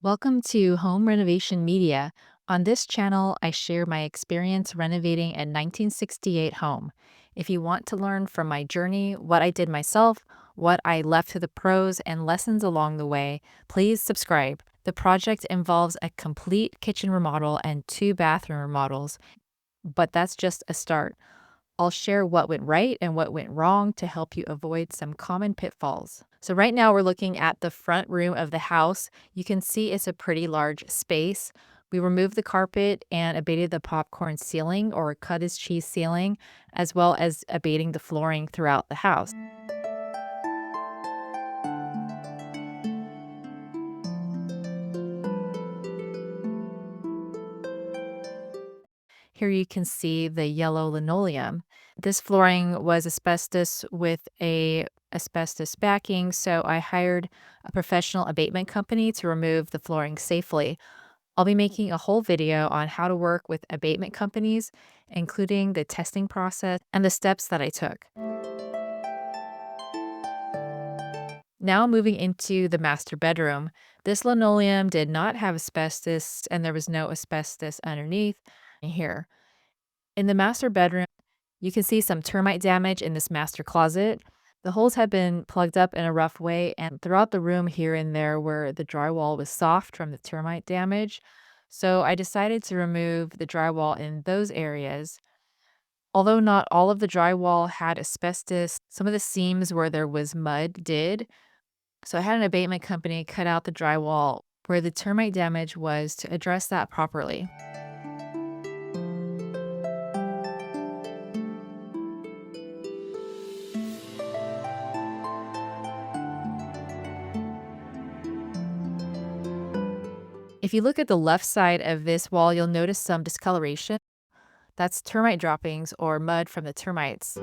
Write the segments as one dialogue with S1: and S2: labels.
S1: Welcome to Home Renovation Media. On this channel, I share my experience renovating a 1968 home. If you want to learn from my journey, what I did myself, what I left to the pros, and lessons along the way, please subscribe. The project involves a complete kitchen remodel and two bathroom remodels, but that's just a start. I'll share what went right and what went wrong to help you avoid some common pitfalls. So, right now, we're looking at the front room of the house. You can see it's a pretty large space. We removed the carpet and abated the popcorn ceiling or cottage cheese ceiling, as well as abating the flooring throughout the house. Here you can see the yellow linoleum. This flooring was asbestos with a asbestos backing, so I hired a professional abatement company to remove the flooring safely. I'll be making a whole video on how to work with abatement companies, including the testing process and the steps that I took. Now moving into the master bedroom. This linoleum did not have asbestos and there was no asbestos underneath here. In the master bedroom, you can see some termite damage in this master closet. The holes had been plugged up in a rough way, and throughout the room here and there where the drywall was soft from the termite damage. So I decided to remove the drywall in those areas. Although not all of the drywall had asbestos, some of the seams where there was mud did. So I had an abatement company cut out the drywall where the termite damage was to address that properly. If you look at the left side of this wall, you'll notice some discoloration. That's termite droppings or mud from the termites.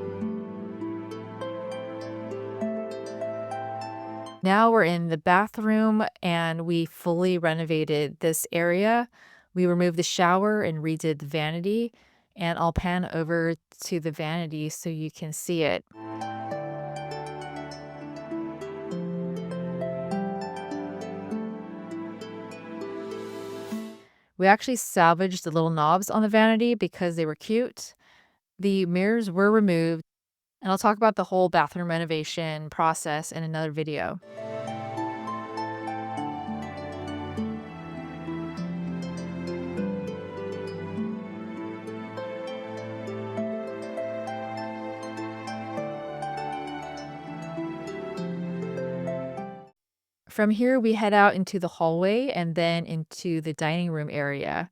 S1: Now we're in the bathroom and we fully renovated this area. We removed the shower and redid the vanity. And I'll pan over to the vanity so you can see it. We actually salvaged the little knobs on the vanity because they were cute. The mirrors were removed, and I'll talk about the whole bathroom renovation process in another video. From here, we head out into the hallway and then into the dining room area.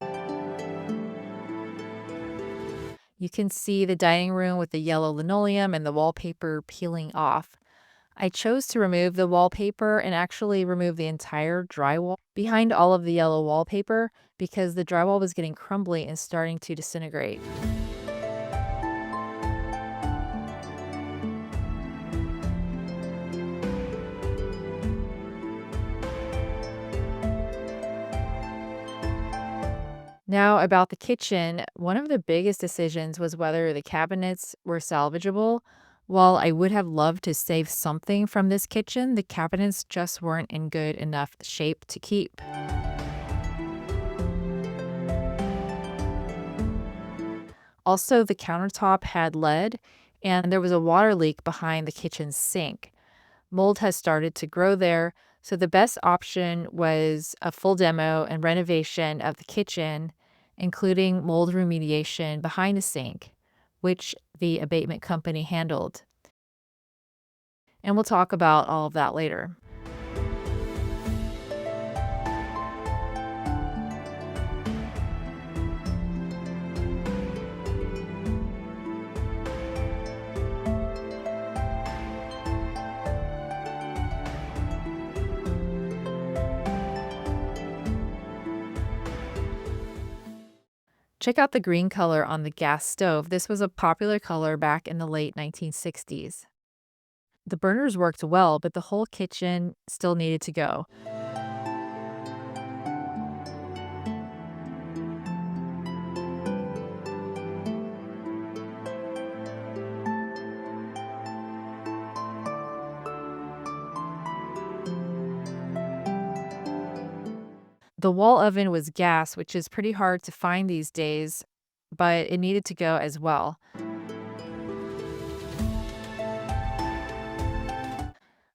S1: You can see the dining room with the yellow linoleum and the wallpaper peeling off. I chose to remove the wallpaper and actually remove the entire drywall behind all of the yellow wallpaper because the drywall was getting crumbly and starting to disintegrate. Now, about the kitchen, one of the biggest decisions was whether the cabinets were salvageable. While I would have loved to save something from this kitchen, the cabinets just weren't in good enough shape to keep. Also, the countertop had lead, and there was a water leak behind the kitchen sink. Mold has started to grow there, so the best option was a full demo and renovation of the kitchen, including mold remediation behind the sink, which the abatement company handled. And we'll talk about all of that later. Check out the green color on the gas stove. This was a popular color back in the late 1960s. The burners worked well, but the whole kitchen still needed to go. The wall oven was gas, which is pretty hard to find these days, but it needed to go as well.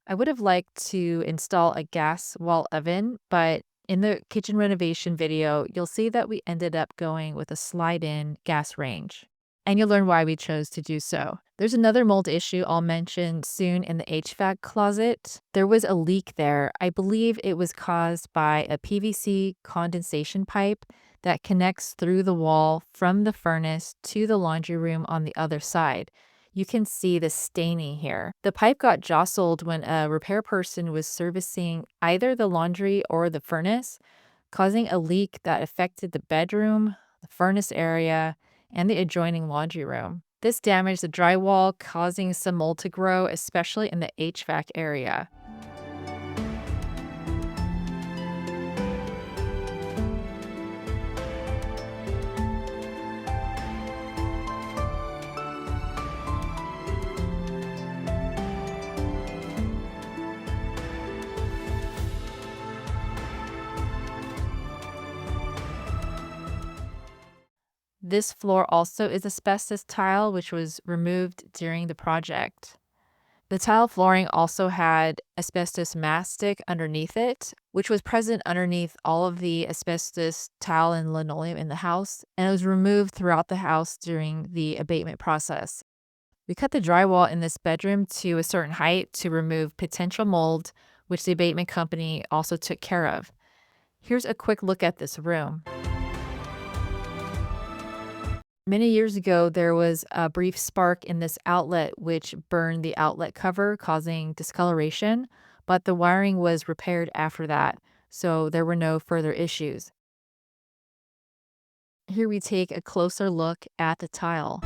S1: I would have liked to install a gas wall oven, but in the kitchen renovation video, you'll see that we ended up going with a slide-in gas range. And you'll learn why we chose to do so. There's another mold issue I'll mention soon in the HVAC closet. There was a leak there. I believe it was caused by a PVC condensation pipe that connects through the wall from the furnace to the laundry room on the other side. You can see the staining here. The pipe got jostled when a repair person was servicing either the laundry or the furnace, causing a leak that affected the bedroom, the furnace area, and the adjoining laundry room. This damaged the drywall, causing some mold to grow, especially in the HVAC area. This floor also is asbestos tile, which was removed during the project. The tile flooring also had asbestos mastic underneath it, which was present underneath all of the asbestos tile and linoleum in the house, and it was removed throughout the house during the abatement process. We cut the drywall in this bedroom to a certain height to remove potential mold, which the abatement company also took care of. Here's a quick look at this room. Many years ago, there was a brief spark in this outlet which burned the outlet cover, causing discoloration, but the wiring was repaired after that, so there were no further issues. Here we take a closer look at the tile.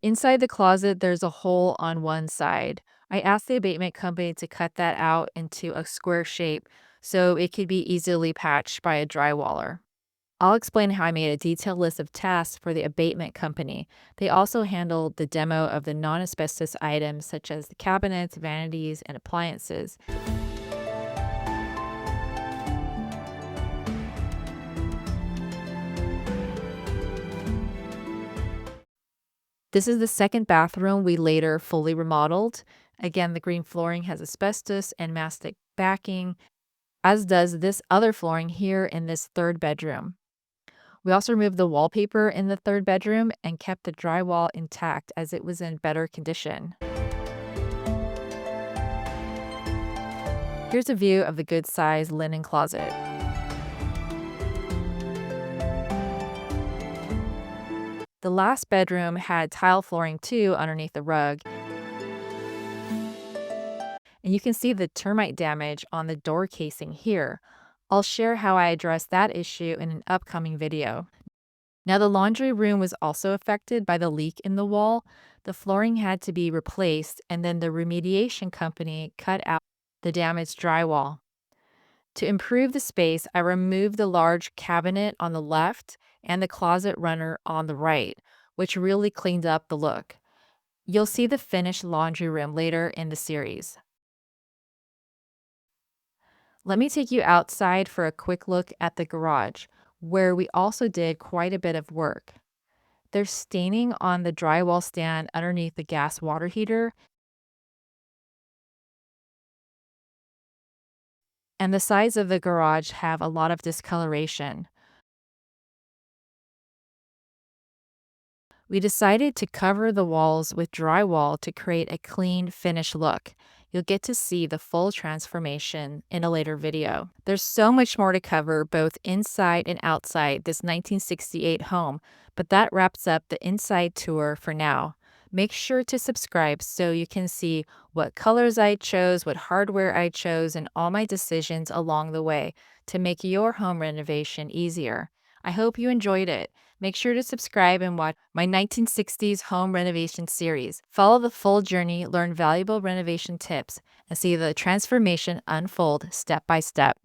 S1: Inside the closet, there's a hole on one side. I asked the abatement company to cut that out into a square shape so it could be easily patched by a drywaller. I'll explain how I made a detailed list of tasks for the abatement company. They also handled the demo of the non asbestos items such as the cabinets, vanities, and appliances. This is the second bathroom we later fully remodeled. Again, the green flooring has asbestos and mastic backing, as does this other flooring here in this third bedroom. We also removed the wallpaper in the third bedroom and kept the drywall intact as it was in better condition. Here's a view of the good size linen closet. The last bedroom had tile flooring too underneath the rug. And you can see the termite damage on the door casing here. I'll share how I addressed that issue in an upcoming video. Now, the laundry room was also affected by the leak in the wall. The flooring had to be replaced, and then the remediation company cut out the damaged drywall. To improve the space, I removed the large cabinet on the left and the closet runner on the right, which really cleaned up the look. You'll see the finished laundry room later in the series. Let me take you outside for a quick look at the garage, where we also did quite a bit of work. There's staining on the drywall stand underneath the gas water heater, and the sides of the garage have a lot of discoloration. We decided to cover the walls with drywall to create a clean, finished look. You'll get to see the full transformation in a later video. There's so much more to cover both inside and outside this 1968 home, but that wraps up the inside tour for now. Make sure to subscribe so you can see what colors I chose, what hardware I chose, and all my decisions along the way to make your home renovation easier. I hope you enjoyed it. Make sure to subscribe and watch my 1960s home renovation series. Follow the full journey, learn valuable renovation tips, and see the transformation unfold step by step.